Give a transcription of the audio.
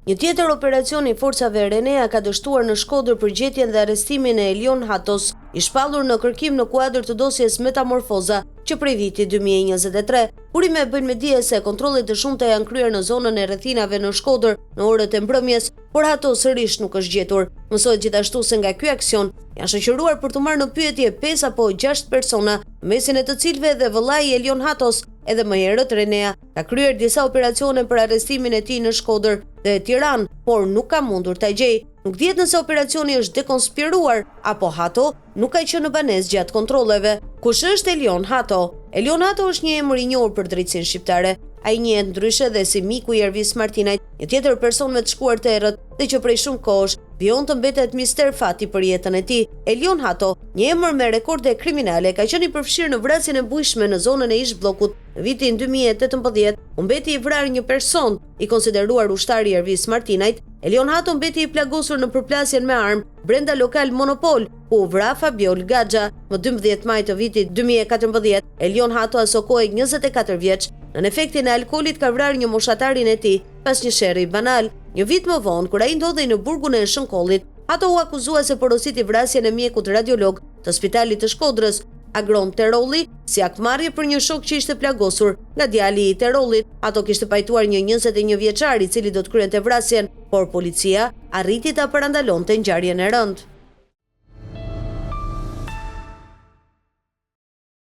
Një tjetër operacion i forcave Renea ka dështuar në Shkodër përgjetjen dhe arrestimin e Elion Hatos, i shpallur në kërkim në kuadër të dosjes Metamorfoza, që prej vitit 2023. Burime bëjnë me dije se kontrollet të shumta janë kryer në zonën e rrethinave në Shkodër në orët e mbrëmjes, por Hatos sërish nuk është gjetur. Mësohet gjithashtu se nga ky aksion janë shoqëruar për të marrë në pyetje 5 apo 6 persona, mesin e të cilëve dhe vëllai Elion Hatos. Edhe më herët Renea ka kryer disa operacione për arrestimin e tij në Shkodër dhe Tiranë, por nuk ka mundur ta gjejë. Nuk dihet nëse operacioni është dekonspiruar apo Hato nuk ka qenë në banesë gjatë kontrolleve. Kush është Elion Hato? Elion Hato është një emër i njohur për drejtsinë shqiptare. Ai njihet ndryshe dhe si miku i Ervis Martinajt, një tjetër person me të shkuar të errët dhe që prej shumë kohësh vijon të mbetet mister fati për jetën e tij. Elion Hato, një emër me rekorde kriminale, ka qenë i përfshirë në vrasjen e bujshme në zonën e ish bllokut. Në vitin 2018, u mbeti i vrarë një person i konsideruar ushtari i Ervis Martinajt. Elion Hato mbeti i plagosur në përplasjen me armë brenda lokal Monopol, ku u vra Fabiol Gaxha. Më 12 maj të vitit 2014, Elion Hato asokoi 24 vjeç. Në efektin e alkoolit ka vrarë një moshatarin e tij pas një sherrri banal. Një vit më vonë, kur ai ndodhej në burgun e Shënkollit, Hato u akuzua se porositi vrasjen e mjekut radiolog të spitalit të Shkodrës, Agron Terolli, si akmarrje për një shok që ishte plagosur nga djali i Terollit. Hato kishte pajtuar një 21 vjeçar i cili do të kryente vrasjen, por policia arriti ta parandalonte ngjarjen e rëndë.